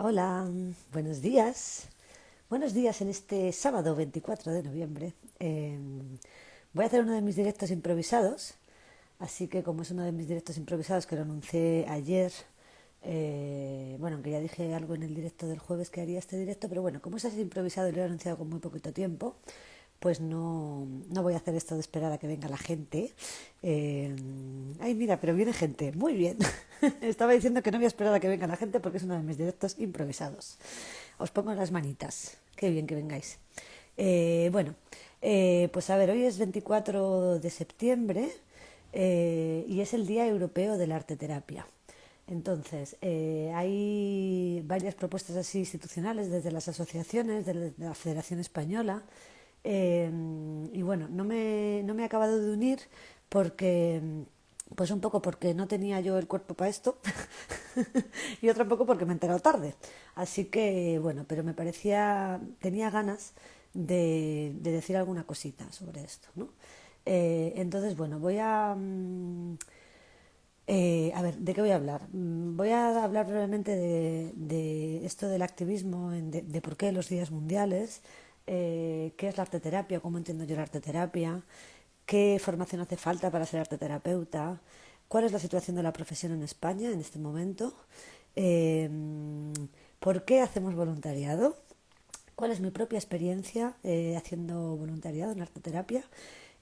Hola, buenos días. Buenos días en este sábado 24 de noviembre. Voy a hacer uno de mis directos improvisados, así que como es uno de mis directos improvisados que lo anuncié ayer, bueno, aunque ya dije algo en el directo del jueves que haría este directo, pero bueno, como es así improvisado y lo he anunciado con muy poquito tiempo, pues no voy a hacer esto de esperar a que venga la gente. Ay, mira, pero viene gente. Muy bien. Estaba diciendo que no voy a esperar a que venga la gente porque es uno de mis directos improvisados. Os pongo las manitas. Qué bien que vengáis. Bueno, pues a ver, hoy es 24 de septiembre y es el Día Europeo de la Arteterapia. Entonces, hay varias propuestas así institucionales desde las asociaciones, desde la Federación Española, eh, y bueno, no me he acabado de unir porque, pues un poco porque no tenía yo el cuerpo para esto y otro poco porque me he enterado tarde. Así que bueno, pero tenía ganas de decir alguna cosita sobre esto, ¿no? Entonces, bueno, a ver, ¿de qué voy a hablar? Voy a hablar brevemente de esto del activismo, de por qué los días mundiales, qué es la arteterapia, cómo entiendo yo la arteterapia, qué formación hace falta para ser arteterapeuta, cuál es la situación de la profesión en España en este momento, eh, por qué hacemos voluntariado, cuál es mi propia experiencia haciendo voluntariado en arteterapia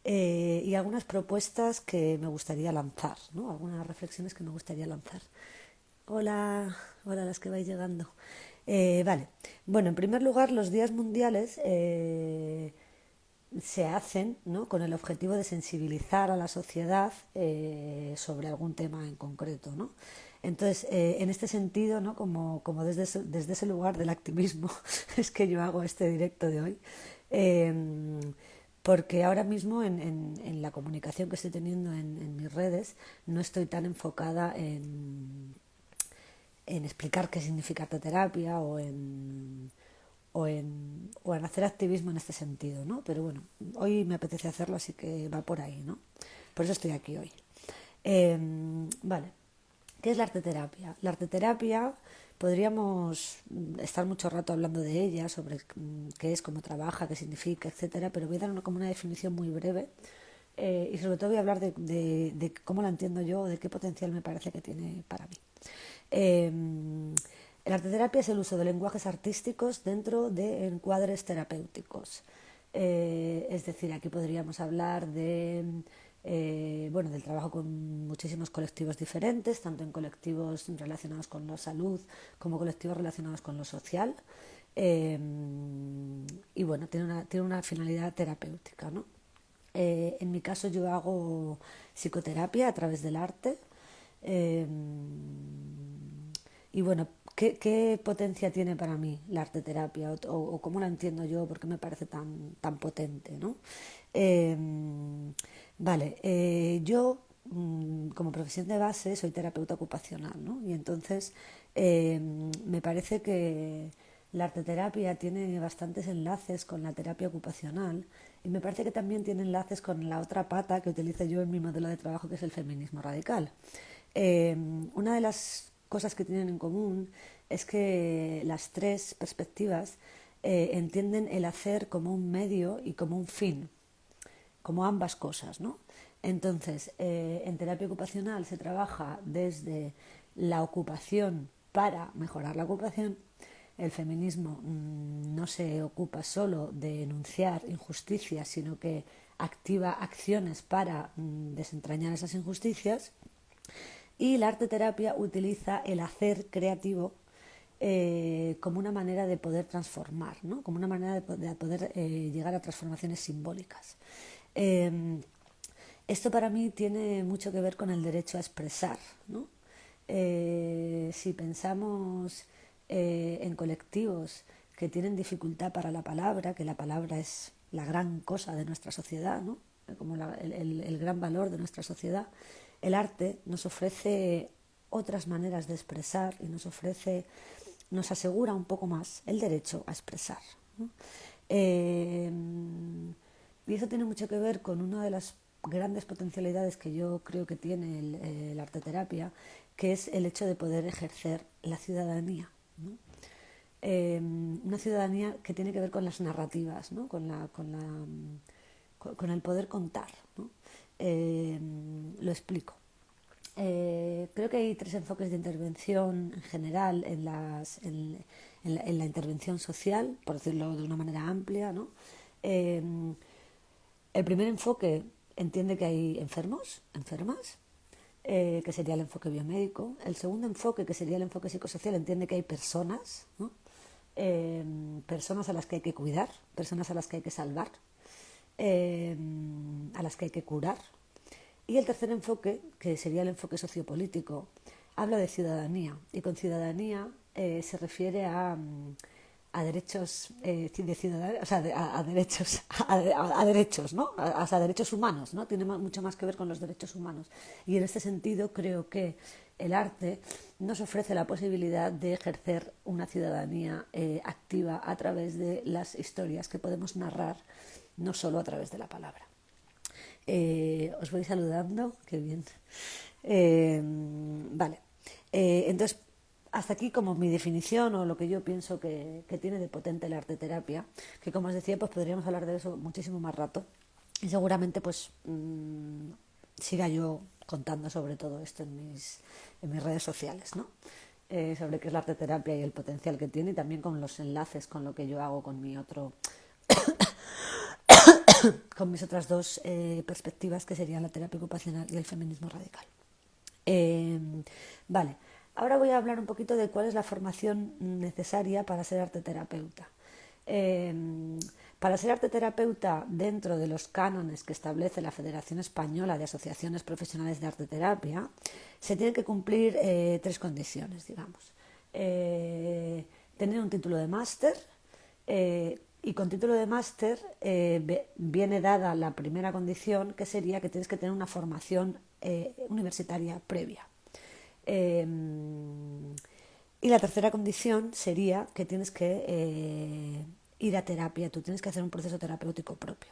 y algunas propuestas que me gustaría lanzar, ¿no? Algunas reflexiones que me gustaría lanzar. Hola, hola las que vais llegando. Vale, bueno, en primer lugar, los días mundiales se hacen, ¿no?, con el objetivo de sensibilizar a la sociedad sobre algún tema en concreto, ¿no? Entonces, en este sentido, ¿no?, como desde ese lugar del activismo es que yo hago este directo de hoy, eh, porque ahora mismo en la comunicación que estoy teniendo en mis redes no estoy tan enfocada en explicar qué significa arteterapia o en hacer activismo en este sentido, ¿no? Pero bueno, hoy me apetece hacerlo, así que va por ahí, ¿no? Por eso estoy aquí hoy. Vale, ¿qué es la arteterapia? La arteterapia podríamos estar mucho rato hablando de ella, sobre qué es, cómo trabaja, qué significa, etcétera, pero voy a dar como una definición muy breve y sobre todo voy a hablar de cómo la entiendo yo, de qué potencial me parece que tiene para mí. Eh, la arteterapia es el uso de lenguajes artísticos dentro de encuadres terapéuticos. Es decir, aquí podríamos hablar bueno, del trabajo con muchísimos colectivos diferentes, tanto en colectivos relacionados con la salud como colectivos relacionados con lo social. Eh, y bueno, tiene una finalidad terapéutica, ¿no? En mi caso yo hago psicoterapia a través del arte. Eh, y bueno, ¿qué potencia tiene para mí la arteterapia o cómo la entiendo yo? ¿Por qué me parece tan potente, ¿no? Eh, vale, yo como profesión de base soy terapeuta ocupacional, ¿no? Y entonces me parece que la arteterapia tiene bastantes enlaces con la terapia ocupacional y me parece que también tiene enlaces con la otra pata que utilizo yo en mi modelo de trabajo, que es el feminismo radical. Una de las cosas que tienen en común es que las tres perspectivas entienden el hacer como un medio y como un fin, como ambas cosas, ¿no? Entonces, en terapia ocupacional se trabaja desde la ocupación para mejorar la ocupación. El feminismo no se ocupa solo de enunciar injusticias, sino que activa acciones para desentrañar esas injusticias. Y la arteterapia utiliza el hacer creativo como una manera de poder transformar, ¿no? Como una manera de poder llegar a transformaciones simbólicas. Eh, Esto para mí tiene mucho que ver con el derecho a expresar, ¿no? Si pensamos en colectivos que tienen dificultad para la palabra, que la palabra es la gran cosa de nuestra sociedad, ¿no?, como el gran valor de nuestra sociedad, el arte nos ofrece otras maneras de expresar y nos asegura un poco más el derecho a expresar, ¿no? Eh, y eso tiene mucho que ver con una de las grandes potencialidades que yo creo que tiene la arteterapia, que es el hecho de poder ejercer la ciudadanía. ¿no? Una ciudadanía que tiene que ver con las narrativas, ¿no? Con el poder contar, ¿no? Lo explico. Creo que hay tres enfoques de intervención en general en la intervención social, por decirlo de una manera amplia, ¿no? Eh, el primer enfoque entiende que hay enfermos, enfermas, que sería el enfoque biomédico. El segundo enfoque, que sería el enfoque psicosocial, entiende que hay personas, ¿no? Personas a las que hay que cuidar, personas a las que hay que salvar, a las que hay que curar. Y el tercer enfoque, que sería el enfoque sociopolítico, habla de ciudadanía. Y con ciudadanía se refiere a derechos de ciudadanía, o sea, a derechos, a derechos, ¿no? A derechos humanos, ¿no? Tiene mucho más que ver con los derechos humanos. Y en este sentido creo que el arte nos ofrece la posibilidad de ejercer una ciudadanía activa a través de las historias que podemos narrar, no solo a través de la palabra. Os voy saludando, qué bien. Vale, entonces hasta aquí como mi definición o lo que yo pienso que tiene de potente la arteterapia, que como os decía, pues podríamos hablar de eso muchísimo más rato y seguramente pues siga yo contando sobre todo esto en mis redes sociales, ¿no? Sobre qué es la arteterapia y el potencial que tiene y también con los enlaces con lo que yo hago con mi otro con mis otras dos perspectivas, que serían la terapia ocupacional y el feminismo radical. Vale, ahora voy a hablar un poquito de cuál es la formación necesaria para ser arteterapeuta. Para ser arteterapeuta, dentro de los cánones que establece la Federación Española de Asociaciones Profesionales de Arteterapia, se tienen que cumplir tres condiciones, digamos. Tener un título de máster, y con título de máster viene dada la primera condición, que sería que tienes que tener una formación universitaria previa. Y la tercera condición sería que tienes que ir a terapia, tú tienes que hacer un proceso terapéutico propio.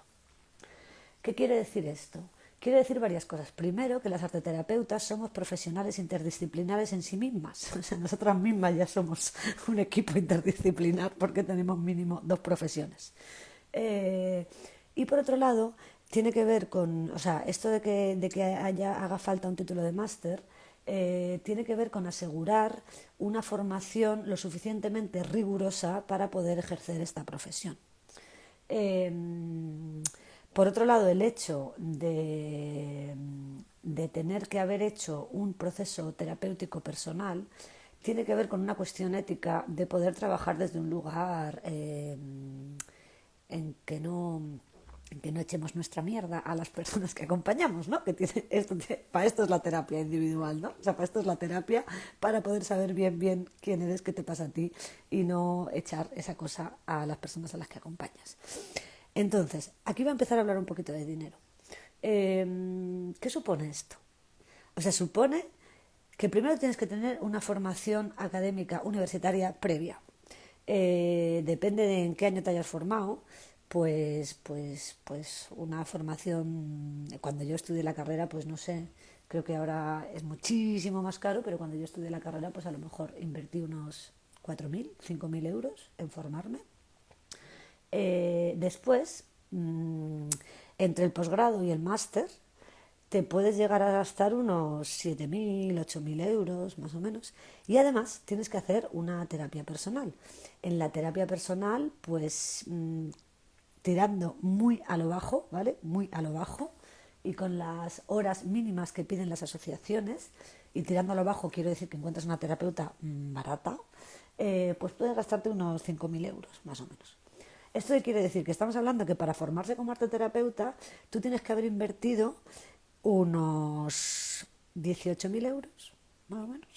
¿Qué quiere decir esto? Quiere decir varias cosas. Primero, que las arteterapeutas somos profesionales interdisciplinares en sí mismas. O sea, nosotras mismas ya somos un equipo interdisciplinar porque tenemos mínimo dos profesiones. Y por otro lado, tiene que ver con, o sea, esto de que haga falta un título de máster, tiene que ver con asegurar una formación lo suficientemente rigurosa para poder ejercer esta profesión. Por otro lado, el hecho de tener que haber hecho un proceso terapéutico personal tiene que ver con una cuestión ética de poder trabajar desde un lugar en que no echemos nuestra mierda a las personas que acompañamos, ¿no? Para esto es la terapia individual, ¿no? O sea, para esto es la terapia, para poder saber bien quién eres, qué te pasa a ti y no echar esa cosa a las personas a las que acompañas. Entonces, aquí voy a empezar a hablar un poquito de dinero. ¿Qué supone esto? O sea, supone que primero tienes que tener una formación académica universitaria previa. Depende de en qué año te hayas formado, pues una formación, cuando yo estudié la carrera, pues no sé, creo que ahora es muchísimo más caro, pero cuando yo estudié la carrera, pues a lo mejor invertí unos 4.000, 5.000 euros en formarme. Después, entre el posgrado y el máster, te puedes llegar a gastar unos 7.000, 8.000 euros, más o menos. Y además tienes que hacer una terapia personal. En la terapia personal, pues tirando muy a lo bajo, ¿vale? Muy a lo bajo, y con las horas mínimas que piden las asociaciones, y tirando a lo bajo quiero decir que encuentras una terapeuta barata, pues puedes gastarte unos 5.000 euros, más o menos. Esto quiere decir que estamos hablando que para formarse como arteterapeuta tú tienes que haber invertido unos 18.000 euros, más o menos.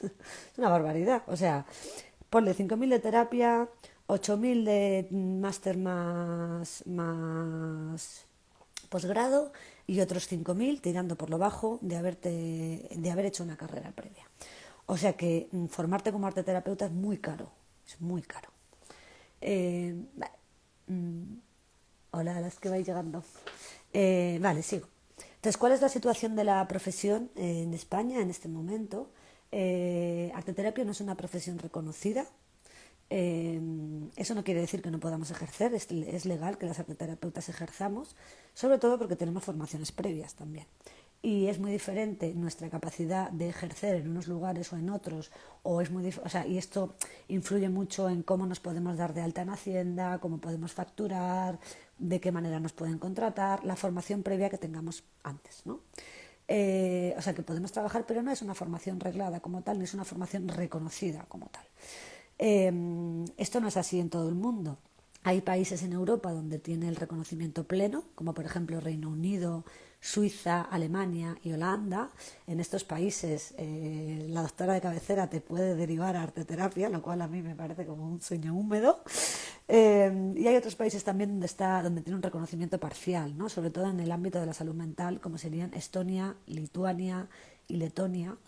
Es una barbaridad. O sea, ponle 5.000 de terapia, 8.000 de máster más posgrado y otros 5.000 tirando por lo bajo de haber hecho una carrera previa. O sea que formarte como arteterapeuta es muy caro, es muy caro. Vale. Hola a las que vais llegando. Vale, sigo. Entonces, ¿cuál es la situación de la profesión en España en este momento? Arteterapia no es una profesión reconocida. Eso no quiere decir que no podamos ejercer, es legal que las arteterapeutas ejerzamos, sobre todo porque tenemos formaciones previas también. Y es muy diferente nuestra capacidad de ejercer en unos lugares o en otros, y esto influye mucho en cómo nos podemos dar de alta en Hacienda, cómo podemos facturar, de qué manera nos pueden contratar, la formación previa que tengamos antes, ¿no? Que podemos trabajar, pero no es una formación reglada como tal, ni es una formación reconocida como tal. Esto no es así en todo el mundo. Hay países en Europa donde tiene el reconocimiento pleno, como por ejemplo Reino Unido, Suiza, Alemania y Holanda. En estos países la doctora de cabecera te puede derivar a arteterapia, lo cual a mí me parece como un sueño húmedo. Y hay otros países también donde tiene un reconocimiento parcial, ¿no? Sobre todo en el ámbito de la salud mental, como serían Estonia, Lituania y Letonia.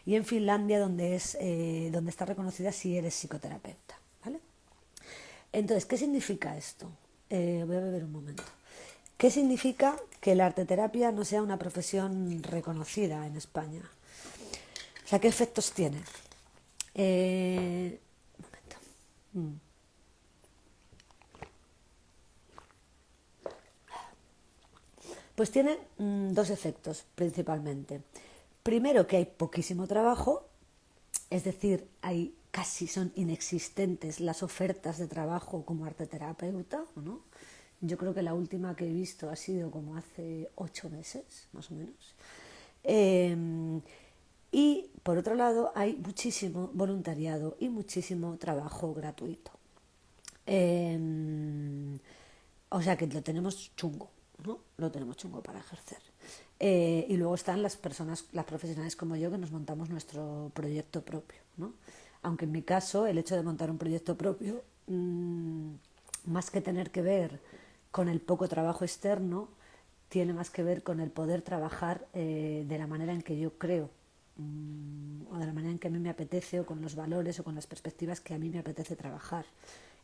Y en Finlandia, donde está reconocida si eres psicoterapeuta, ¿vale? Entonces, ¿qué significa esto? Voy a beber un momento. ¿Qué significa que la arteterapia no sea una profesión reconocida en España? O sea, ¿qué efectos tiene? Un momento. Pues tiene dos efectos principalmente. Primero, que hay poquísimo trabajo, es decir, son inexistentes las ofertas de trabajo como arteterapeuta, ¿no? Yo creo que la última que he visto ha sido como hace 8 meses, más o menos. Y por otro lado, hay muchísimo voluntariado y muchísimo trabajo gratuito. O sea que lo tenemos chungo, ¿no? Lo tenemos chungo para ejercer. Y luego están las profesionales como yo, que nos montamos nuestro proyecto propio, ¿no? Aunque en mi caso, el hecho de montar un proyecto propio, más que tener que ver con el poco trabajo externo, tiene más que ver con el poder trabajar de la manera en que yo creo, o de la manera en que a mí me apetece, o con los valores o con las perspectivas que a mí me apetece trabajar.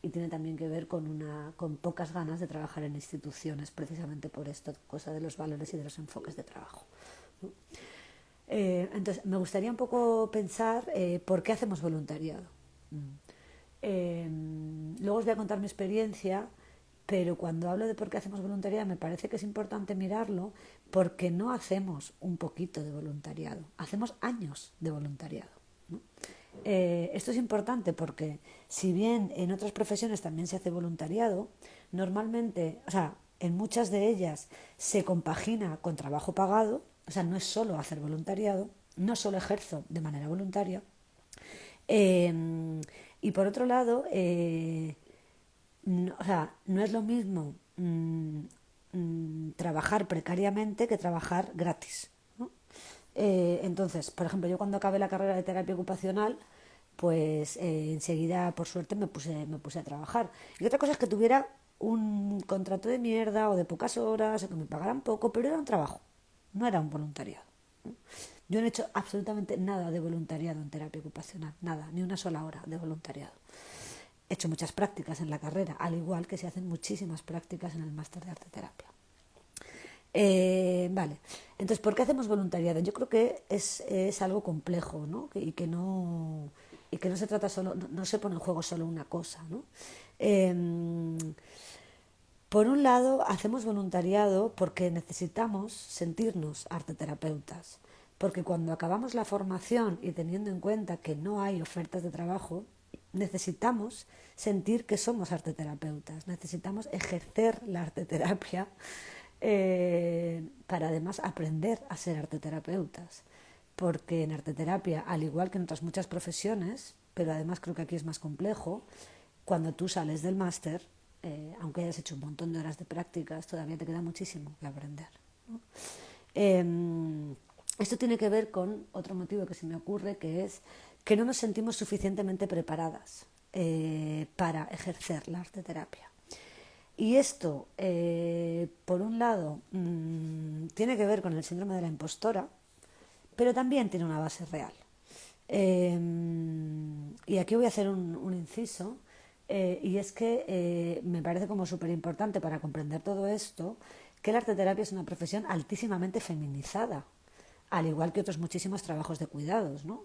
Y tiene también que ver con pocas ganas de trabajar en instituciones, precisamente por esta cosa de los valores y de los enfoques de trabajo, ¿no? Entonces, me gustaría un poco pensar por qué hacemos voluntariado. Luego os voy a contar mi experiencia, pero cuando hablo de por qué hacemos voluntariado me parece que es importante mirarlo, porque no hacemos un poquito de voluntariado, hacemos años de voluntariado, ¿no? Esto es importante porque si bien en otras profesiones también se hace voluntariado, normalmente, en muchas de ellas se compagina con trabajo pagado, no es solo hacer voluntariado, no solo ejerzo de manera voluntaria. Y por otro lado, no es lo mismo trabajar precariamente que trabajar gratis, ¿no? Entonces, por ejemplo, yo cuando acabé la carrera de terapia ocupacional, pues enseguida, por suerte, me puse a trabajar. Y otra cosa es que tuviera un contrato de mierda o de pocas horas o que me pagaran poco, pero era un trabajo, no era un voluntariado, ¿no? Yo no he hecho absolutamente nada de voluntariado en terapia ocupacional, nada, ni una sola hora de voluntariado. He hecho muchas prácticas en la carrera, al igual que se hacen muchísimas prácticas en el máster de arteterapia. Vale, entonces, ¿por qué hacemos voluntariado? Yo creo que es algo complejo, ¿no? Y que no se trata solo, no se pone en juego solo una cosa, ¿no? Por un lado, hacemos voluntariado porque necesitamos sentirnos arteterapeutas, porque cuando acabamos la formación y teniendo en cuenta que no hay ofertas de trabajo, necesitamos sentir que somos arteterapeutas, necesitamos ejercer la arteterapia para además aprender a ser arteterapeutas, porque en arteterapia, al igual que en otras muchas profesiones, pero además creo que aquí es más complejo, cuando tú sales del máster, aunque hayas hecho un montón de horas de prácticas, todavía te queda muchísimo que aprender, ¿no? Esto tiene que ver con otro motivo que se me ocurre, que es que no nos sentimos suficientemente preparadas para ejercer la arteterapia. Y esto, por un lado, tiene que ver con el síndrome de la impostora, pero también tiene una base real. Y aquí voy a hacer un inciso, y es que me parece como súper importante para comprender todo esto que la arteterapia es una profesión altísimamente feminizada, al igual que otros muchísimos trabajos de cuidados, ¿no?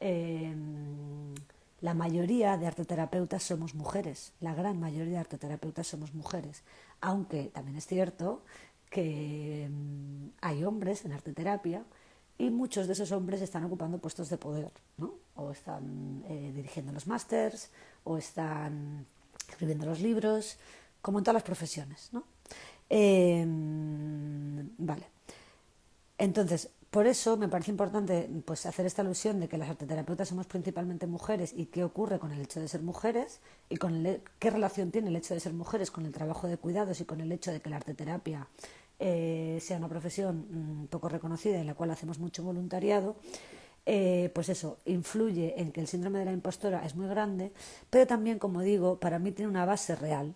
eh, la mayoría de arteterapeutas somos mujeres, la gran mayoría de arteterapeutas somos mujeres, aunque también es cierto que hay hombres en arteterapia y muchos de esos hombres están ocupando puestos de poder, ¿no? O están dirigiendo los másters, o están escribiendo los libros, como en todas las profesiones, ¿no? Vale. Entonces, por eso me parece importante pues, hacer esta alusión de que las arteterapeutas somos principalmente mujeres y qué ocurre con el hecho de ser mujeres y qué relación tiene el hecho de ser mujeres con el trabajo de cuidados y con el hecho de que la arteterapia sea una profesión poco reconocida en la cual hacemos mucho voluntariado. Pues eso, influye en que el síndrome de la impostora es muy grande, pero también, como digo, para mí tiene una base real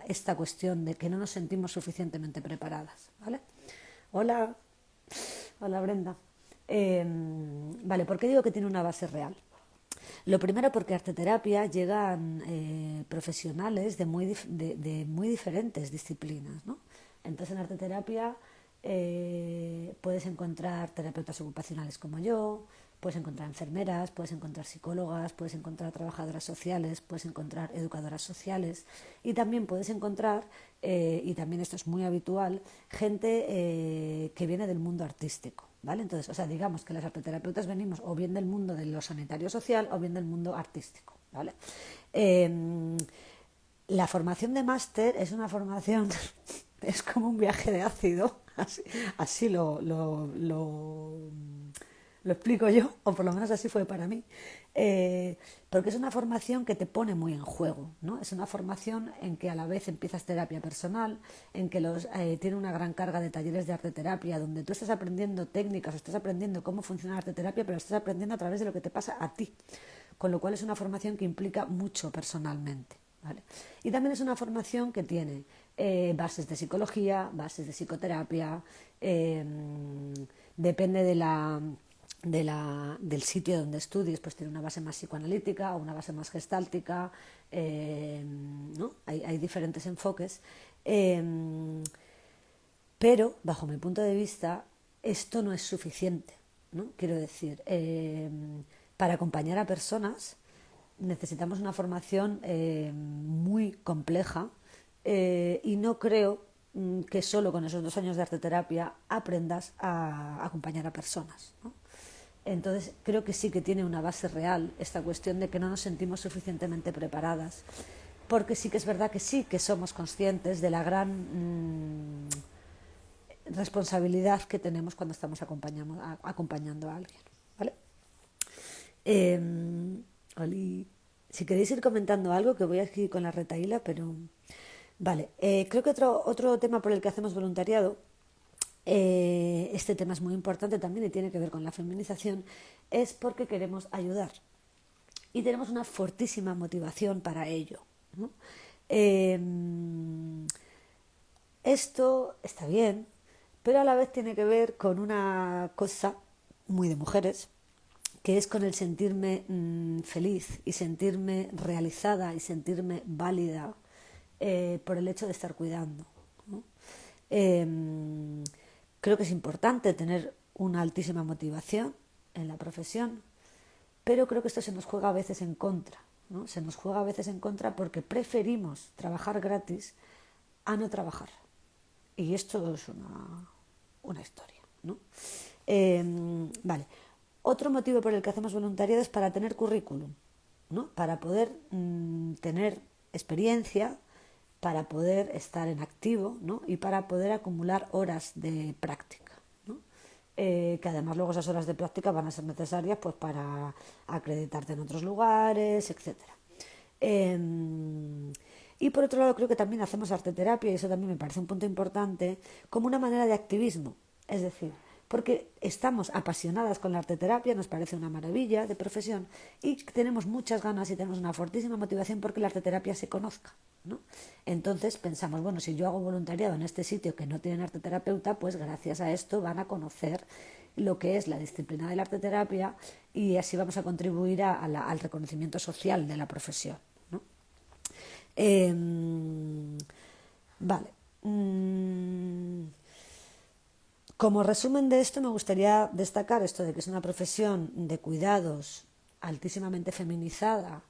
esta cuestión de que no nos sentimos suficientemente preparadas, ¿vale? Hola, hola Brenda. Vale, ¿por qué digo que tiene una base real? Lo primero porque a arteterapia llegan profesionales de muy diferentes disciplinas, ¿no? Entonces en arteterapia puedes encontrar terapeutas ocupacionales como yo, puedes encontrar enfermeras, puedes encontrar psicólogas, puedes encontrar trabajadoras sociales, puedes encontrar educadoras sociales y también puedes encontrar, y también esto es muy habitual, gente que viene del mundo artístico. ¿Vale? Entonces, o sea, digamos que las arteterapeutas venimos o bien del mundo de lo sanitario social o bien del mundo artístico, ¿vale? La formación de máster es una formación, es como un viaje de ácido, así lo explico yo, o por lo menos así fue para mí, porque es una formación que te pone muy en juego, ¿no? Es una formación en que a la vez empiezas terapia personal, en que tiene una gran carga de talleres de arteterapia, donde tú estás aprendiendo técnicas, estás aprendiendo cómo funciona la arteterapia, pero estás aprendiendo a través de lo que te pasa a ti, con lo cual es una formación que implica mucho personalmente. ¿Vale? Y también es una formación que tiene bases de psicología, bases de psicoterapia, depende del sitio donde estudies, pues tiene una base más psicoanalítica o una base más gestáltica, ¿no? Hay diferentes enfoques, pero bajo mi punto de vista esto no es suficiente, ¿no? Quiero decir, para acompañar a personas necesitamos una formación muy compleja y no creo que solo con esos 2 años de arteterapia aprendas a acompañar a personas, ¿no? Entonces creo que sí que tiene una base real esta cuestión de que no nos sentimos suficientemente preparadas, porque sí que es verdad que sí que somos conscientes de la gran responsabilidad que tenemos cuando estamos acompañando a alguien, ¿vale? Oli, si queréis ir comentando algo, que voy aquí con la retahíla, pero... Vale, creo que otro tema por el que hacemos voluntariado, este tema es muy importante también y tiene que ver con la feminización, es porque queremos ayudar y tenemos una fortísima motivación para ello, ¿no? Eh, Esto está bien, pero a la vez tiene que ver con una cosa muy de mujeres, que es con el sentirme feliz y sentirme realizada y sentirme válida por el hecho de estar cuidando, ¿no? Eh, Creo que es importante tener una altísima motivación en la profesión, pero creo que esto se nos juega a veces en contra, ¿no? Se nos juega a veces en contra porque preferimos trabajar gratis a no trabajar. Y esto es una historia, ¿no? Vale. Otro motivo por el que hacemos voluntariado es para tener currículum, ¿no? Para poder tener experiencia, para poder estar en activo, ¿no? Y para poder acumular horas de práctica, ¿no? Que además luego esas horas de práctica van a ser necesarias pues, para acreditarte en otros lugares, etcétera. Y por otro lado creo que también hacemos arteterapia, y eso también me parece un punto importante, como una manera de activismo. Es decir, porque estamos apasionadas con la arteterapia, nos parece una maravilla de profesión y tenemos muchas ganas y tenemos una fortísima motivación porque la arteterapia se conozca, ¿no? Entonces pensamos, bueno, si yo hago voluntariado en este sitio que no tienen arteterapeuta, pues gracias a esto van a conocer lo que es la disciplina de la arteterapia y así vamos a contribuir al reconocimiento social de la profesión, ¿no? Vale. Como resumen de esto, me gustaría destacar esto de que es una profesión de cuidados altísimamente feminizada,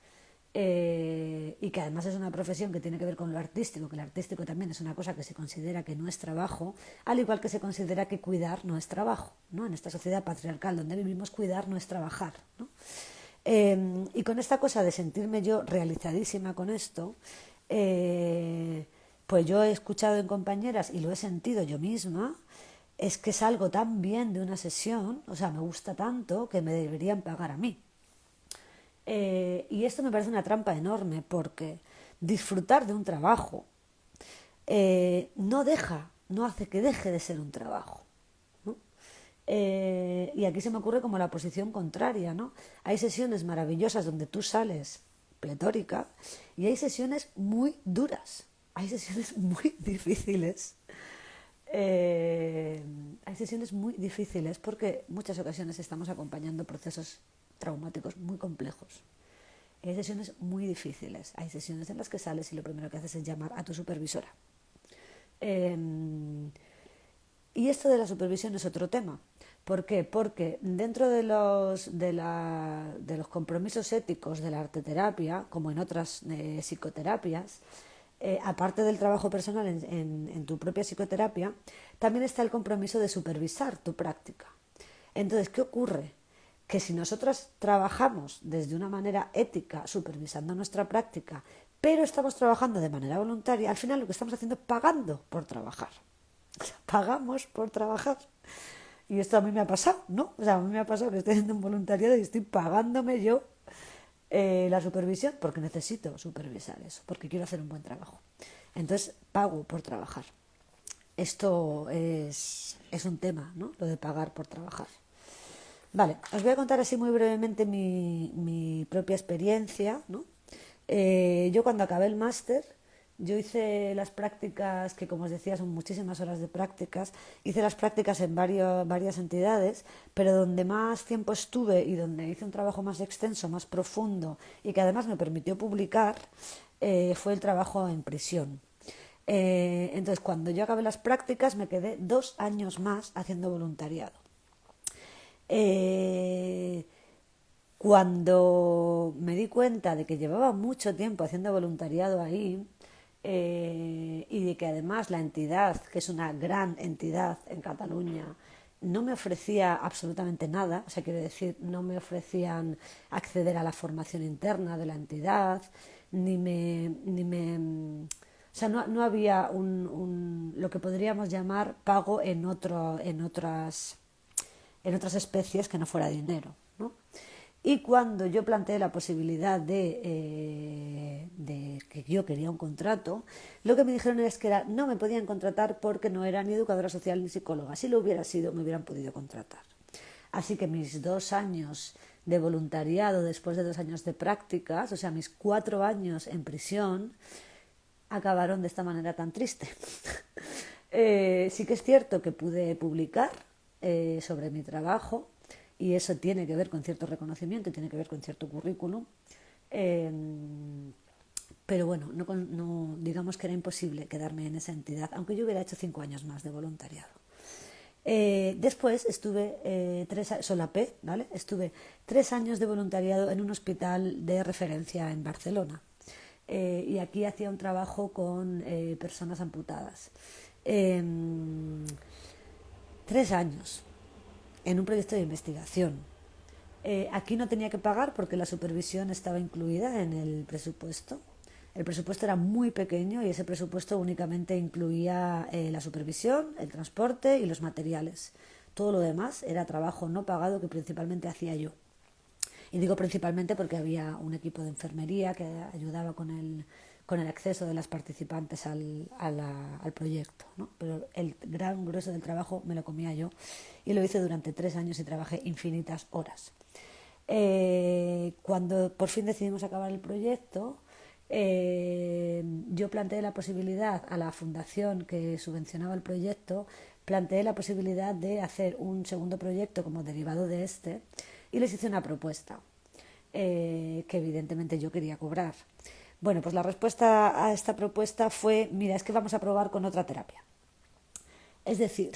y que además es una profesión que tiene que ver con lo artístico, que el artístico también es una cosa que se considera que no es trabajo, al igual que se considera que cuidar no es trabajo, ¿no? En esta sociedad patriarcal donde vivimos, cuidar no es trabajar, ¿no? Y con esta cosa de sentirme yo realizadísima con esto, pues yo he escuchado en compañeras y lo he sentido yo misma, es que salgo tan bien de una sesión, o sea, me gusta tanto que me deberían pagar a mí. Y esto me parece una trampa enorme porque disfrutar de un trabajo no hace que deje de ser un trabajo, ¿no? Y aquí se me ocurre como la posición contraria, ¿no? Hay sesiones maravillosas donde tú sales pletórica y hay sesiones muy duras, hay sesiones muy difíciles. Hay sesiones muy difíciles porque muchas ocasiones estamos acompañando procesos traumáticos muy complejos. Hay sesiones muy difíciles. Hay sesiones en las que sales y lo primero que haces es llamar a tu supervisora. Eh, y esto de la supervisión es otro tema. ¿Por qué? Porque dentro de los compromisos éticos de la arteterapia, como en otras psicoterapias, aparte del trabajo personal en tu propia psicoterapia, también está el compromiso de supervisar tu práctica. Entonces, ¿qué ocurre? Que si nosotras trabajamos desde una manera ética, supervisando nuestra práctica, pero estamos trabajando de manera voluntaria, al final lo que estamos haciendo es pagando por trabajar. O sea, pagamos por trabajar. Y esto a mí me ha pasado, ¿no? O sea, a mí me ha pasado que estoy haciendo un voluntariado y estoy pagándome yo la supervisión porque necesito supervisar eso, porque quiero hacer un buen trabajo. Entonces, pago por trabajar. Esto es un tema, ¿no? Lo de pagar por trabajar. Vale, os voy a contar así muy brevemente mi propia experiencia, ¿no? Yo cuando acabé el máster, yo hice las prácticas, que como os decía son muchísimas horas de prácticas, hice las prácticas en varias entidades, pero donde más tiempo estuve y donde hice un trabajo más extenso, más profundo y que además me permitió publicar, fue el trabajo en prisión. Entonces, cuando yo acabé las prácticas, me quedé 2 años más haciendo voluntariado. Eh, Cuando me di cuenta de que llevaba mucho tiempo haciendo voluntariado ahí, y de que además la entidad, que es una gran entidad en Cataluña, no me ofrecía absolutamente nada, o sea, quiero decir, no me ofrecían acceder a la formación interna de la entidad, o sea, no había lo que podríamos llamar pago en otras especies que no fuera dinero, ¿no? Y cuando yo planteé la posibilidad de que yo quería un contrato, lo que me dijeron es que no me podían contratar porque no era ni educadora social ni psicóloga. Si lo hubiera sido, me hubieran podido contratar. Así que mis 2 años de voluntariado, después de 2 años de prácticas, o sea, mis 4 años en prisión, acabaron de esta manera tan triste. Sí que es cierto que pude publicar sobre mi trabajo y eso tiene que ver con cierto reconocimiento, tiene que ver con cierto currículum, eh, pero bueno, digamos que era imposible quedarme en esa entidad, aunque yo hubiera hecho 5 años más de voluntariado. Después estuve solapé, ¿vale? Estuve 3 años de voluntariado en un hospital de referencia en Barcelona. Y aquí hacía un trabajo con personas amputadas. 3 años en un proyecto de investigación. Aquí no tenía que pagar porque la supervisión estaba incluida en el presupuesto. El presupuesto era muy pequeño y ese presupuesto únicamente incluía la supervisión, el transporte y los materiales. Todo lo demás era trabajo no pagado que principalmente hacía yo. Y digo principalmente porque había un equipo de enfermería que ayudaba con el acceso de las participantes al proyecto, ¿no? Pero el gran grueso del trabajo me lo comía yo y lo hice durante 3 años y trabajé infinitas horas. Cuando por fin decidimos acabar el proyecto, yo planteé la posibilidad a la fundación que subvencionaba el proyecto, planteé la posibilidad de hacer un segundo proyecto como derivado de este y les hice una propuesta que evidentemente yo quería cobrar. Bueno, pues la respuesta a esta propuesta fue, mira, es que vamos a probar con otra terapia. Es decir,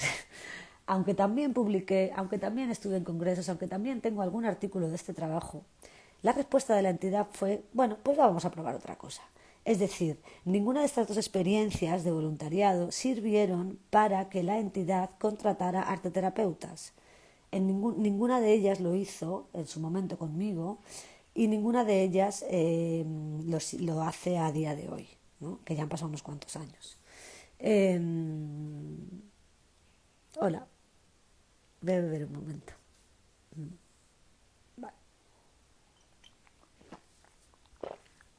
aunque también publiqué, aunque también estuve en congresos, aunque también tengo algún artículo de este trabajo, la respuesta de la entidad fue, bueno, pues vamos a probar otra cosa. Es decir, ninguna de estas dos experiencias de voluntariado sirvieron para que la entidad contratara arteterapeutas. Ninguna de ellas lo hizo en su momento conmigo y ninguna de ellas lo hace a día de hoy, ¿no? Que ya han pasado unos cuantos años. Eh, Hola, voy a beber un momento. Vale.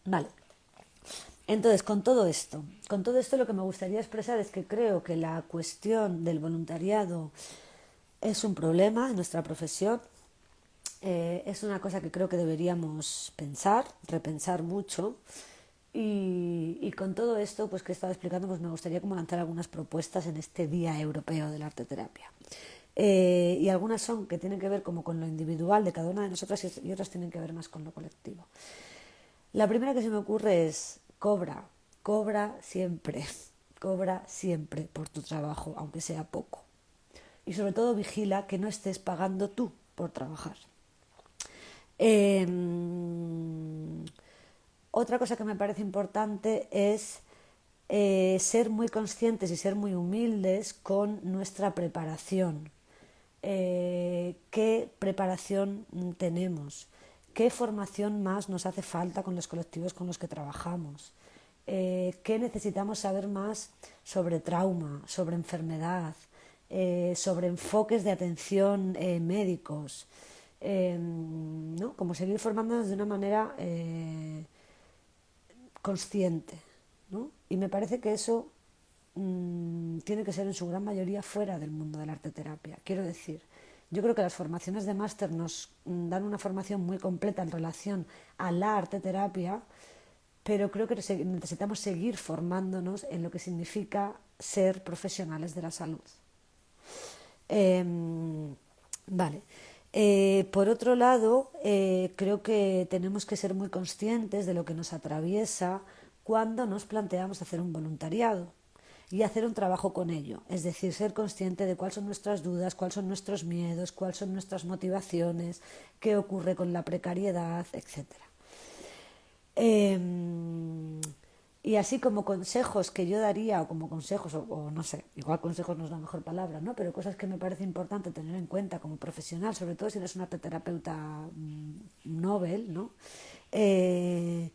Vale. Entonces, con todo esto lo que me gustaría expresar es que creo que la cuestión del voluntariado es un problema en nuestra profesión. Es una cosa que creo que deberíamos pensar, repensar mucho. Y con todo esto pues que he estado explicando, pues me gustaría como lanzar algunas propuestas en este Día Europeo de la Arteterapia. Y algunas son que tienen que ver como con lo individual de cada una de nosotras y otras tienen que ver más con lo colectivo. La primera que se me ocurre es cobra siempre por tu trabajo, aunque sea poco. Y sobre todo vigila que no estés pagando tú por trabajar. Eh, Otra cosa que me parece importante es ser muy conscientes y ser muy humildes con nuestra preparación. ¿Qué preparación tenemos? ¿Qué formación más nos hace falta con los colectivos con los que trabajamos? ¿Qué necesitamos saber más sobre trauma, sobre enfermedad, sobre enfoques de atención médicos? ¿No? Como seguir formándonos de una manera consciente, ¿no? Y me parece que eso tiene que ser en su gran mayoría fuera del mundo de la arteterapia. Quiero decir, yo creo que las formaciones de máster nos dan una formación muy completa en relación a la arteterapia, pero creo que necesitamos seguir formándonos en lo que significa ser profesionales de la salud. Eh, vale. Por otro lado, creo que tenemos que ser muy conscientes de lo que nos atraviesa cuando nos planteamos hacer un voluntariado y hacer un trabajo con ello. Es decir, ser consciente de cuáles son nuestras dudas, cuáles son nuestros miedos, cuáles son nuestras motivaciones, qué ocurre con la precariedad, etcétera. Eh, y así como consejos que yo daría, o como consejos, o no sé, igual consejos no es la mejor palabra, ¿no? Pero cosas que me parece importante tener en cuenta como profesional, sobre todo si eres una terapeuta Nobel, ¿no? Eh,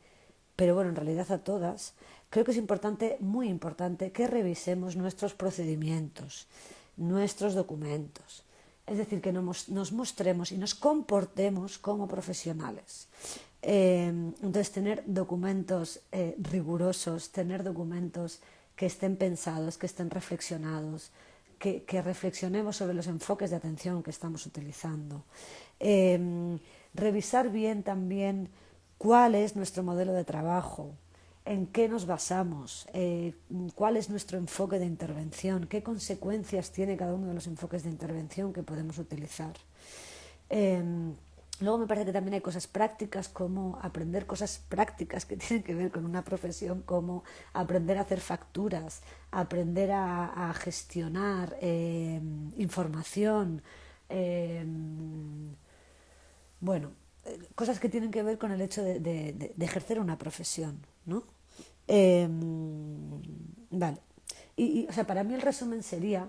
pero bueno, en realidad a todas, creo que es importante, muy importante, que revisemos nuestros procedimientos, nuestros documentos. Es decir, que nos mostremos y nos comportemos como profesionales. Entonces, tener documentos rigurosos, tener documentos que estén pensados, que estén reflexionados, que reflexionemos sobre los enfoques de atención que estamos utilizando. Revisar bien también cuál es nuestro modelo de trabajo, en qué nos basamos, cuál es nuestro enfoque de intervención, qué consecuencias tiene cada uno de los enfoques de intervención que podemos utilizar. Luego me parece que también hay cosas prácticas como aprender cosas prácticas que tienen que ver con una profesión, como aprender a hacer facturas, aprender a gestionar información, eh, bueno, cosas que tienen que ver con el hecho de ejercer una profesión, ¿no? Eh, vale. O sea, para mí el resumen sería,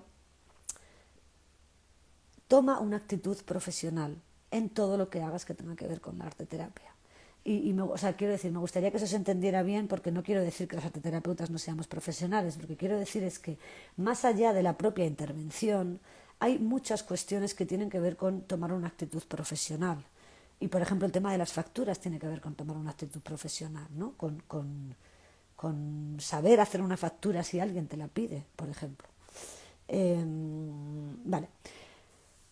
toma una actitud profesional en todo lo que hagas que tenga que ver con la arteterapia. O sea, quiero decir, me gustaría que eso se entendiera bien, porque no quiero decir que los arteterapeutas no seamos profesionales. Lo que quiero decir es que más allá de la propia intervención, hay muchas cuestiones que tienen que ver con tomar una actitud profesional. Y, por ejemplo, el tema de las facturas tiene que ver con tomar una actitud profesional, ¿no? Con saber hacer una factura si alguien te la pide, por ejemplo. Vale.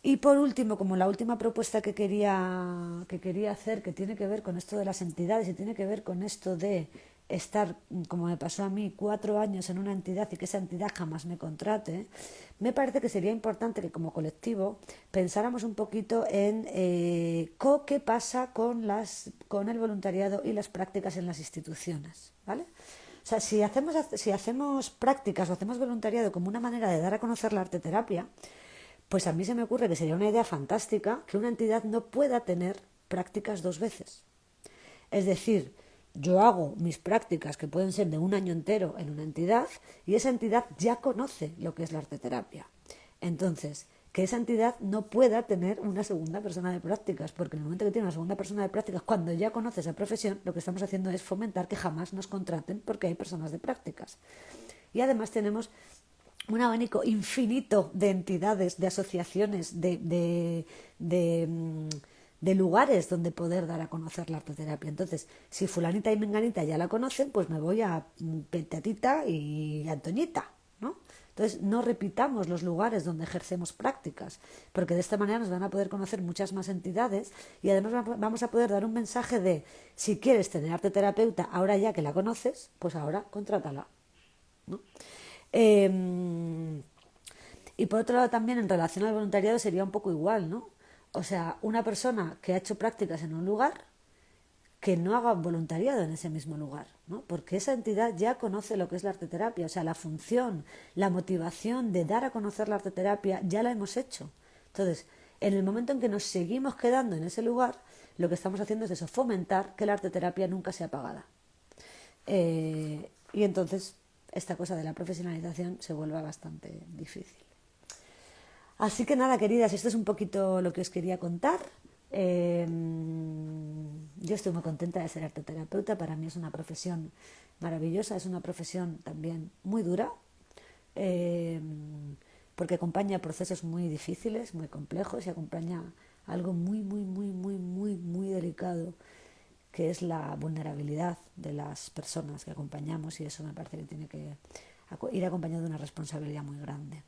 Y por último, como la última propuesta que quería hacer, que tiene que ver con esto de las entidades y tiene que ver con esto de estar, como me pasó a mí, 4 años en una entidad y que esa entidad jamás me contrate, me parece que sería importante que como colectivo pensáramos un poquito en qué pasa con el voluntariado y las prácticas en las instituciones, ¿vale? O sea, si hacemos prácticas o hacemos voluntariado como una manera de dar a conocer la arteterapia, Pues a mí se me ocurre que sería una idea fantástica que una entidad no pueda tener prácticas dos veces. Es decir, yo hago mis prácticas que pueden ser de un año entero en una entidad y esa entidad ya conoce lo que es la arteterapia. Entonces, que esa entidad no pueda tener una segunda persona de prácticas, porque en el momento que tiene una segunda persona de prácticas, cuando ya conoce esa profesión, lo que estamos haciendo es fomentar que jamás nos contraten porque hay personas de prácticas. Y además tenemos un abanico infinito de entidades, de asociaciones, de lugares donde poder dar a conocer la arteterapia. Entonces, si fulanita y menganita ya la conocen, pues me voy a Petatita y Antoñita, ¿no? Entonces, no repitamos los lugares donde ejercemos prácticas, porque de esta manera nos van a poder conocer muchas más entidades y además vamos a poder dar un mensaje de, si quieres tener arteterapeuta, ahora ya que la conoces, pues ahora contrátala, ¿no? Eh, y por otro lado también en relación al voluntariado sería un poco igual, ¿no? O sea, una persona que ha hecho prácticas en un lugar que no haga voluntariado en ese mismo lugar, ¿no? Porque esa entidad ya conoce lo que es la arteterapia, o sea, la función, la motivación de dar a conocer la arteterapia ya la hemos hecho. Entonces, en el momento en que nos seguimos quedando en ese lugar, lo que estamos haciendo es eso, fomentar que la arteterapia nunca sea pagada. Y entonces esta cosa de la profesionalización se vuelve bastante difícil. Así que nada, queridas, esto es un poquito lo que os quería contar. Yo estoy muy contenta de ser arteterapeuta, para mí es una profesión maravillosa, es una profesión también muy dura, eh, porque acompaña procesos muy difíciles, muy complejos y acompaña algo muy, muy, muy, muy, muy, muy delicado, que es la vulnerabilidad de las personas que acompañamos y eso me parece que tiene que ir acompañado de una responsabilidad muy grande.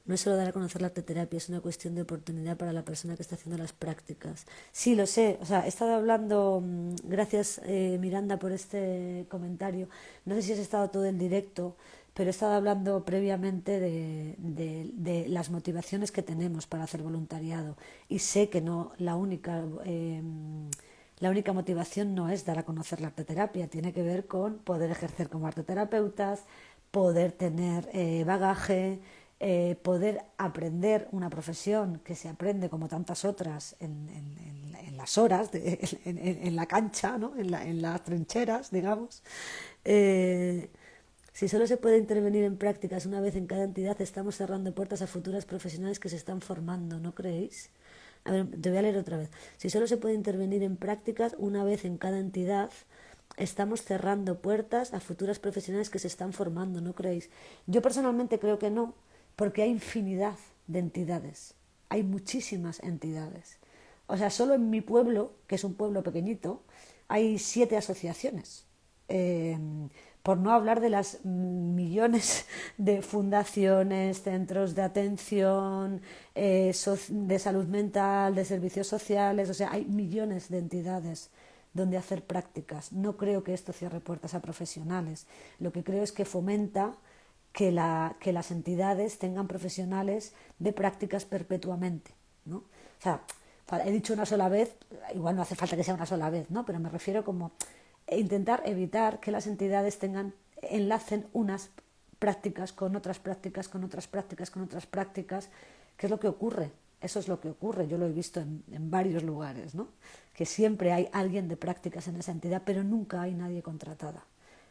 No es solo dar a conocer la arteterapia, es una cuestión de oportunidad para la persona que está haciendo las prácticas. Sí, lo sé, o sea, he estado hablando, gracias Miranda por este comentario, no sé si has estado todo el directo, pero he estado hablando previamente de las motivaciones que tenemos para hacer voluntariado y sé que no la única motivación no es dar a conocer la arteterapia, tiene que ver con poder ejercer como arteterapeutas, poder tener bagaje, poder aprender una profesión que se aprende como tantas otras en las horas, en la cancha, ¿no? en las trincheras, digamos. Eh, si solo se puede intervenir en prácticas una vez en cada entidad, estamos cerrando puertas a futuras profesionales que se están formando, ¿no creéis? A ver, te voy a leer otra vez. Si solo se puede intervenir en prácticas una vez en cada entidad, estamos cerrando puertas a futuras profesionales que se están formando, ¿no creéis? Yo personalmente creo que no, porque hay infinidad de entidades. Hay muchísimas entidades. O sea, solo en mi pueblo, que es un pueblo pequeñito, hay 7 asociaciones. Eh, por no hablar de las millones de fundaciones, centros de atención, de salud mental, de servicios sociales, o sea, hay millones de entidades donde hacer prácticas. No creo que esto cierre puertas a profesionales. Lo que creo es que fomenta que las entidades tengan profesionales de prácticas perpetuamente, ¿no? O sea, he dicho una sola vez, igual no hace falta que sea una sola vez, ¿no? Pero me refiero como intentar evitar que las entidades enlacen unas prácticas con otras prácticas, con otras prácticas, con otras prácticas, que es lo que ocurre. Eso es lo que ocurre, yo lo he visto en varios lugares, ¿no? Que siempre hay alguien de prácticas en esa entidad, pero nunca hay nadie contratada.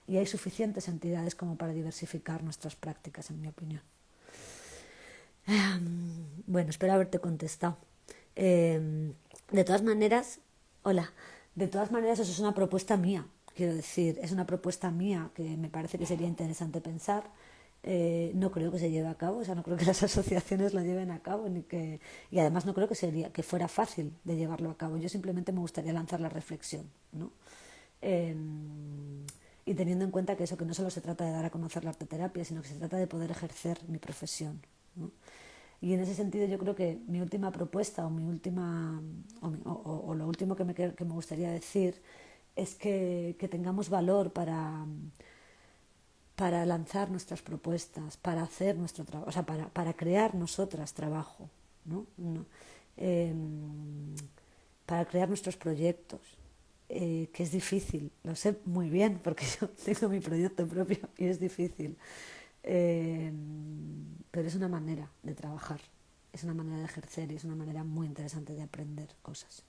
Y hay suficientes entidades como para diversificar nuestras prácticas, en mi opinión. Bueno, espero haberte contestado. De todas maneras, hola, de todas maneras eso es una propuesta mía, quiero decir, es una propuesta mía que me parece que sería interesante pensar. No creo que se lleve a cabo, o sea, no creo que las asociaciones lo lleven a cabo, y además no creo que fuera fácil de llevarlo a cabo. Yo simplemente me gustaría lanzar la reflexión, ¿no? Y teniendo en cuenta que eso, que no solo se trata de dar a conocer la arteterapia, sino que se trata de poder ejercer mi profesión, ¿no? Y en ese sentido yo creo que mi última propuesta o lo último que me gustaría decir es que tengamos valor para lanzar nuestras propuestas, para hacer nuestro trabajo, o sea, para crear nosotras trabajo, ¿no? Eh, para crear nuestros proyectos, que es difícil, lo sé muy bien porque yo tengo mi proyecto propio y es difícil, pero es una manera de trabajar. es una manera de ejercer y es una manera muy interesante de aprender cosas.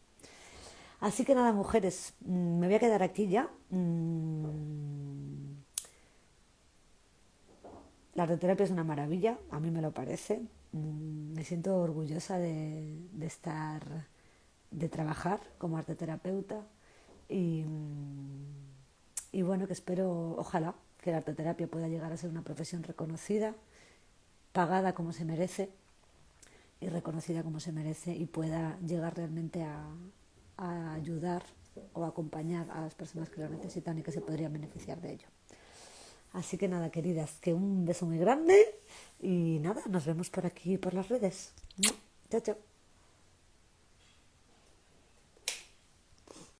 Así que nada, mujeres, me voy a quedar aquí ya. La arteterapia es una maravilla, a mí me lo parece. Me siento orgullosa de estar, de trabajar como arteterapeuta y, y bueno, que espero, ojalá, que la arteterapia pueda llegar a ser una profesión reconocida, pagada como se merece y reconocida como se merece y pueda llegar realmente a ayudar o acompañar a las personas que lo necesitan y que se podrían beneficiar de ello. Así que nada, queridas, que un beso muy grande y nada, nos vemos por aquí por las redes. Chao, chao.